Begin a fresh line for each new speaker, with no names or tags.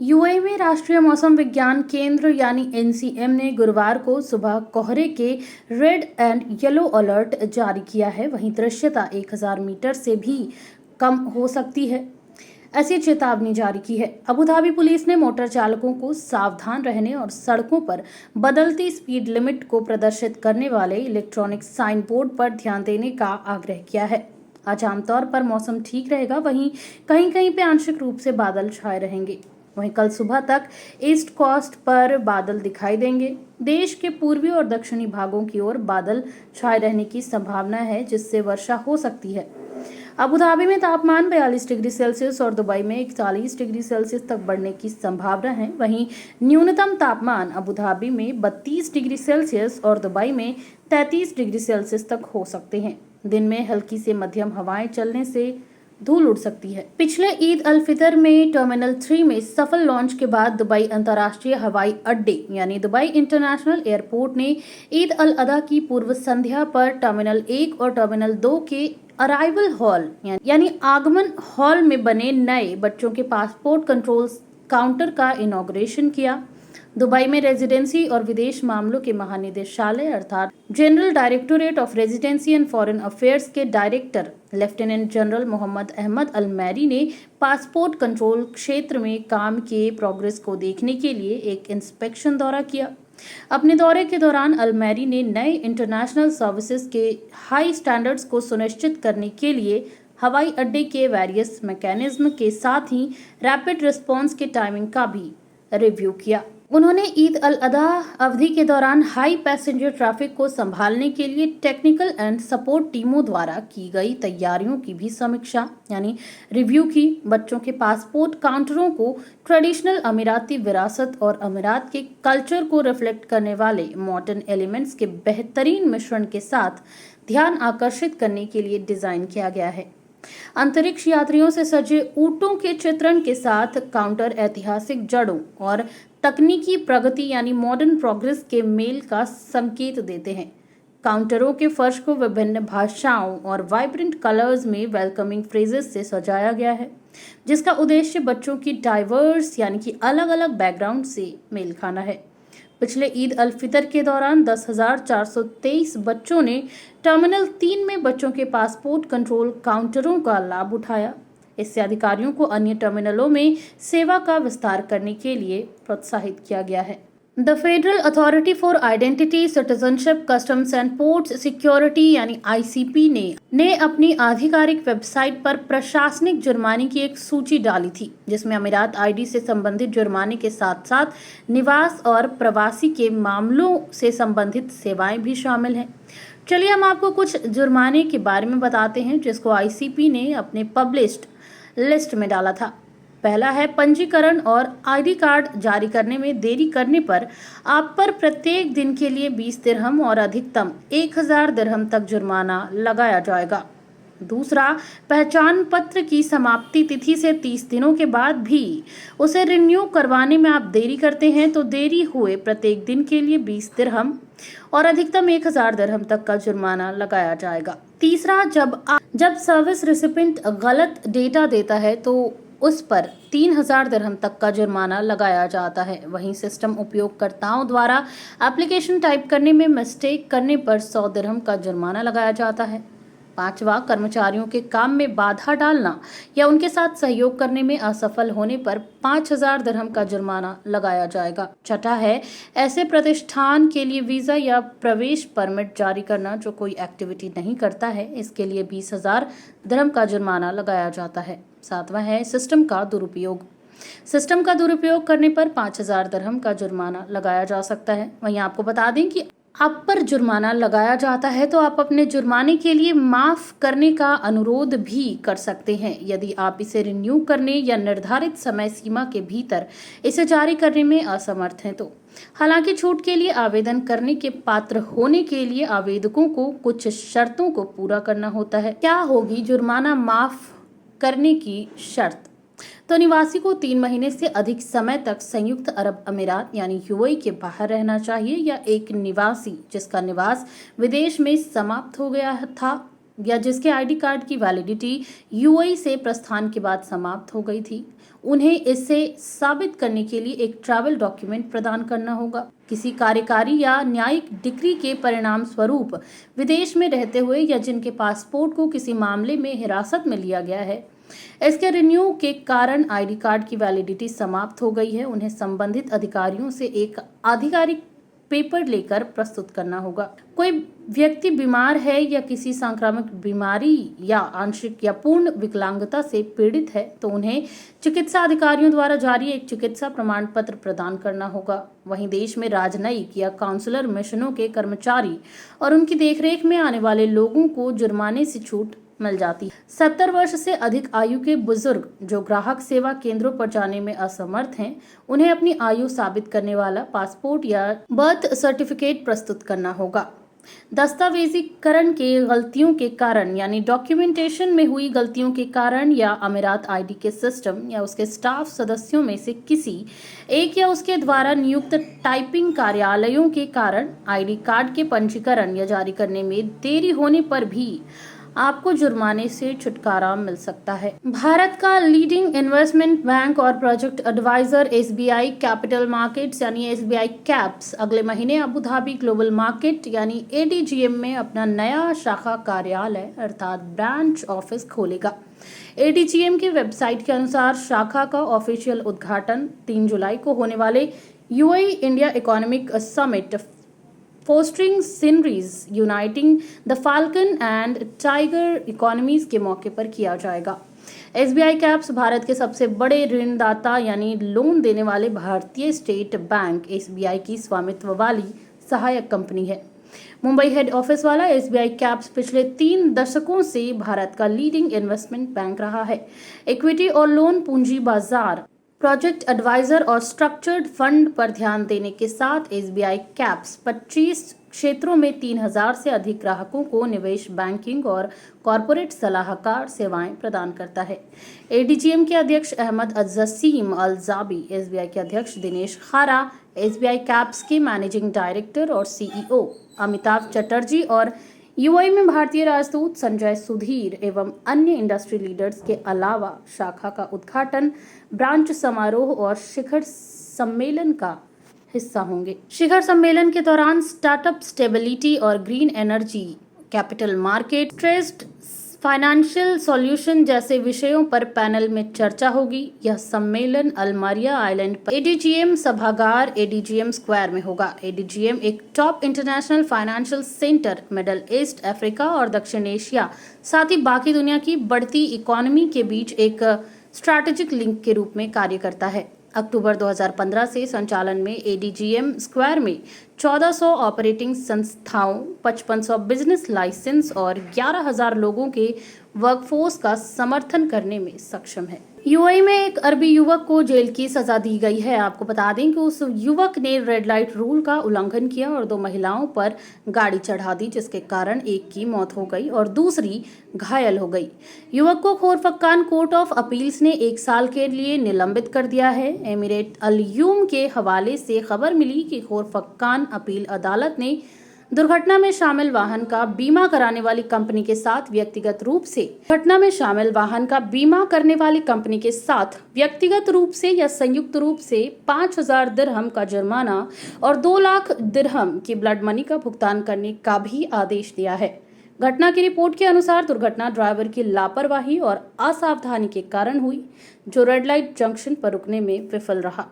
UAE में राष्ट्रीय मौसम विज्ञान केंद्र यानी एनसीएम ने गुरुवार को सुबह कोहरे के रेड एंड येलो अलर्ट जारी किया है। वहीं दृश्यता 1000 मीटर से भी कम हो सकती है, ऐसी चेतावनी जारी की है। अबू धाबी पुलिस ने मोटर चालकों को सावधान रहने और सड़कों पर बदलती स्पीड लिमिट को प्रदर्शित करने वाले इलेक्ट्रॉनिक साइन बोर्ड पर ध्यान देने का आग्रह किया है। आज आमतौर पर मौसम ठीक रहेगा, वहीं कहीं कहीं पे आंशिक रूप से बादल छाए रहेंगे। वहीं कल सुबह तक ईस्ट कोस्ट पर बादल दिखाई देंगे। देश के पूर्वी और दक्षिणी भागों की ओर बादल छाए रहने की संभावना है, जिससे वर्षा हो सकती है। अबू धाबी में तापमान 42 डिग्री सेल्सियस और दुबई में 41 डिग्री सेल्सियस तक बढ़ने की संभावना है। वहीं न्यूनतम तापमान अबू धाबी में 32 डिग्री सेल्सियस और दुबई में 33 डिग्री सेल्सियस तक हो सकते हैं। दिन में हल्की से मध्यम हवाएं चलने से धूल उड़ सकती है। पिछले ईद अल फितर में टर्मिनल 3 में सफल लॉन्च के बाद दुबई अंतर्राष्ट्रीय हवाई अड्डे यानी दुबई इंटरनेशनल एयरपोर्ट ने ईद अल अदा की पूर्व संध्या पर टर्मिनल 1 और टर्मिनल 2 के अराइवल हॉल यानी आगमन हॉल में बने नए बच्चों के पासपोर्ट कंट्रोल काउंटर का इनॉग्रेशन किया। दुबई में रेजिडेंसी और विदेश मामलों के महानिदेशालय अर्थात general directorate of residency and foreign affairs के director lieutenant general Mohammed Ahmed Al Marri ने पासपोर्ट कंट्रोल क्षेत्र में काम के प्रोग्रेस को देखने के लिए एक इंस्पेक्शन दौरा किया। अपने दौरे के दौरान अल मैरी ने नए इंटरनेशनल सर्विसेज के हाई स्टैंडर्ड्स को सुनिश्चित करने के लिए हवाई अड्डे के वेरियस मैकेनिज्म के साथ ही रैपिड रिस्पांस के टाइमिंग का भी रिव्यू किया। उन्होंने ईद अल अदा अवधि के दौरान हाई पैसेंजर ट्रैफिक को संभालने के लिए टेक्निकल एंड सपोर्ट टीमों द्वारा की गई तैयारियों की भी समीक्षा यानी रिव्यू की। बच्चों के पासपोर्ट काउंटरों को ट्रेडिशनल अमीराती विरासत और अमीरात के कल्चर को रिफ्लेक्ट करने वाले मॉडर्न एलिमेंट्स के बेहतरीन मिश्रण के साथ ध्यान आकर्षित करने के लिए डिजाइन किया गया है। अंतरिक्ष यात्रियों से सजे ऊंटों के चित्रण के साथ काउंटर ऐतिहासिक जड़ों और तकनीकी प्रगति यानी मॉडर्न प्रोग्रेस के मेल का संकेत देते हैं। काउंटरों के फर्श को विभिन्न भाषाओं और वाइब्रेंट कलर्स में वेलकमिंग फ्रेजेस से सजाया गया है, जिसका उद्देश्य बच्चों की डाइवर्स यानी कि अलग अलग बैकग्राउंड से मेल खाना है। पिछले ईद अल फितर के दौरान 10,423 बच्चों ने टर्मिनल 3 में बच्चों के पासपोर्ट कंट्रोल काउंटरों का लाभ उठाया। इससे अधिकारियों को अन्य टर्मिनलों में सेवा का विस्तार करने के लिए प्रोत्साहित किया गया है। The federal authority for identity, citizenship, customs and ports security यानी आईसीपी ने अपनी आधिकारिक वेबसाइट पर प्रशासनिक जुर्माने की एक सूची डाली थी, जिसमें अमीरात आईडी से संबंधित जुर्माने के साथ साथ निवास और प्रवासी के मामलों से संबंधित सेवाएं भी शामिल हैं। चलिए हम आपको कुछ जुर्माने के बारे में बताते हैं जिसको आईसीपी ने अपने पब्लिश्ड लिस्ट में डाला था। पहला है पंजीकरण और आईडी कार्ड जारी करने में देरी करने पर आप पर प्रत्येक दिन के लिए 20 दिरहम और अधिकतम 1000 दिरहम तक जुर्माना लगाया जाएगा। दूसरा, पहचान पत्र की समाप्ति तिथि से 30 दिनों के बाद भी उसे रिन्यू करवाने में आप देरी करते हैं तो देरी हुए प्रत्येक दिन के लिए 20 दिरहम और अधिकतम 1000 दिरहम तक का जुर्माना लगाया जाएगा। तीसरा, जब सर्विस रिसिपेंट गलत डेटा देता है तो उस पर 3000 दिरहम तक का जुर्माना लगाया जाता है। वहीं सिस्टम उपयोगकर्ताओं द्वारा एप्लीकेशन टाइप करने में मिस्टेक करने पर 100 दिरहम का जुर्माना लगाया जाता है। पांचवा, कर्मचारियों के काम में बाधा डालना या उनके साथ सहयोग करने में असफल होने पर 5000 दिरहम का जुर्माना लगाया जाएगा। छठा है, ऐसे प्रतिष्ठान के लिए वीजा या प्रवेश परमिट जारी करना जो कोई एक्टिविटी नहीं करता है, इसके लिए 20,000 दिरहम का जुर्माना लगाया जाता है। सातवां है, सिस्टम का दुरुपयोग। सिस्टम का दुरुपयोग करने पर 5000 दिरहम का जुर्माना लगाया जा सकता है। वहीं आपको बता दें कि आप पर जुर्माना लगाया जाता है तो आप अपने जुर्माने के लिए माफ करने का अनुरोध भी कर सकते हैं यदि आप इसे रिन्यू करने या निर्धारित समय सीमा के भीतर इसे जारी करने में असमर्थ हैं तो। हालांकि छूट के लिए आवेदन करने के पात्र होने के लिए आवेदकों को कुछ शर्तों को पूरा करना होता है। क्या होगी जुर्माना माफ करने की शर्त? तो निवासी को 3 महीने से अधिक समय तक संयुक्त अरब अमीरात यानी यूएई के बाहर रहना चाहिए, या एक निवासी जिसका निवास विदेश में समाप्त हो गया था या जिसके आईडी कार्ड की वैलिडिटी यूएई से प्रस्थान के बाद समाप्त हो गई थी, उन्हें इसे साबित करने के लिए एक ट्रैवल डॉक्यूमेंट प्रदान करना होगा। किसी कार्यकारी या न्यायिक डिग्री के परिणाम स्वरूप विदेश में रहते हुए या जिनके पासपोर्ट को किसी मामले में हिरासत में लिया गया है, इसके रिन्यू के कारण आईडी कार्ड की वैलिडिटी समाप्त हो गई है, उन्हें संबंधित अधिकारियों से एक आधिकारिक पेपर लेकर प्रस्तुत करना होगा। कोई व्यक्ति बीमार है या किसी संक्रामक बीमारी या आंशिक या पूर्ण विकलांगता से पीड़ित है तो उन्हें चिकित्सा अधिकारियों द्वारा जारी एक चिकित्सा प्रमाण पत्र प्रदान करना होगा। वहीं देश में राजनयिक या काउंसलर मिशनों के कर्मचारी और उनकी देखरेख में आने वाले लोगों को जुर्माने से छूट मिल जाती। 70 वर्ष से अधिक आयु के बुजुर्ग जो ग्राहक सेवा केंद्रों पर जाने में असमर्थ हैं, उन्हें अपनी आयु साबित करने वाला पासपोर्ट या बर्थ सर्टिफिकेट प्रस्तुत करना होगा। दस्तावेजीकरण के गलतियों के कारण यानी डॉक्यूमेंटेशन में हुई गलतियों के कारण या अमीरात आईडी के सिस्टम या उसके स्टाफ सदस्यों में से किसी एक या उसके द्वारा नियुक्त टाइपिंग कार्यालयों के कारण आईडी कार्ड के पंजीकरण या जारी करने में देरी होने पर भी आपको जुर्माने से छुटकारा मिल सकता है। भारत का लीडिंग इन्वेस्टमेंट बैंक और project adviser SBI capital markets यानी एसबीआई कैप्स अगले महीने अबू धाबी ग्लोबल मार्केट यानी एडीजीएम में अपना नया शाखा कार्यालय अर्थात ब्रांच ऑफिस खोलेगा। एडीजीएम की वेबसाइट के अनुसार शाखा का ऑफिशियल उद्घाटन 3 जुलाई को होने वाले UAE India economic summit fostering sceneries uniting the falcon and tiger economies के मौके पर किया जाएगा। एसबीआई कैप्स भारत के सबसे बड़े ऋणदाता यानी लोन देने वाले भारतीय स्टेट बैंक एसबीआई की स्वामित्व वाली सहायक कंपनी है। मुंबई हेड ऑफिस वाला एसबीआई कैप्स पिछले 3 दशकों से भारत का लीडिंग इन्वेस्टमेंट बैंक रहा है। इक्विटी और लोन पूंजी बाजार, प्रोजेक्ट एडवाइजर और स्ट्रक्चर्ड फंड पर ध्यान देने के साथ एसबीआई कैप्स 25 क्षेत्रों में 3000 से अधिक ग्राहकों को निवेश बैंकिंग और कॉरपोरेट सलाहकार सेवाएं प्रदान करता है। एडीजीएम के अध्यक्ष अहमद जसीम अल जाबी, एसबीआई के अध्यक्ष दिनेश खारा, एसबीआई कैप्स के मैनेजिंग डायरेक्टर और सीईओ अमिताभ चटर्जी और यूएई में भारतीय राजदूत संजय सुधीर एवं अन्य इंडस्ट्री लीडर्स के अलावा शाखा का उद्घाटन, ब्रांच समारोह और शिखर सम्मेलन का हिस्सा होंगे। शिखर सम्मेलन के दौरान स्टार्टअप स्टेबिलिटी और green energy, capital market, traced financial solution जैसे विषयों पर पैनल में चर्चा होगी। यह सम्मेलन अल्मारिया आइलैंड पर एडीजीएम सभागार एडीजीएम स्क्वायर में होगा। एडीजीएम एक top international financial centre middle east, Africa और दक्षिण एशिया, साथ ही बाकी दुनिया की बढ़ती इकोनॉमी के बीच एक स्ट्रैटेजिक लिंक के रूप में कार्य करता है। अक्टूबर 2015 से संचालन में एडीजीएम स्क्वायर में 1400 ऑपरेटिंग संस्थाओं, 5500 बिजनेस लाइसेंस और 11,000 लोगों के वर्कफोर्स का समर्थन करने में सक्षम है। यूएई में एक अरबी युवक को जेल की सजा दी गई है। आपको बता दें कि उस युवक ने रेड लाइट रूल का उल्लंघन किया और 2 महिलाओं पर गाड़ी चढ़ा दी, जिसके कारण एक की मौत हो गई और दूसरी घायल हो गई। युवक को खोरफक्कान कोर्ट ऑफ अपील्स ने 1 साल के लिए निलंबित कर दिया है। एमिरेट अल यूम के हवाले से खबर मिली कि खोरफक्कान अपील अदालत ने दुर्घटना में शामिल वाहन का बीमा कराने वाली कंपनी के साथ व्यक्तिगत रूप से या संयुक्त रूप से 5,000 दिरहम का जुर्माना और 2 लाख दिरहम की ब्लड मनी का भुगतान करने का भी आदेश दिया है। घटना की रिपोर्ट के अनुसार दुर्घटना ड्राइवर की लापरवाही और असावधानी के कारण हुई, जो रेड लाइट जंक्शन पर रुकने में विफल रहा।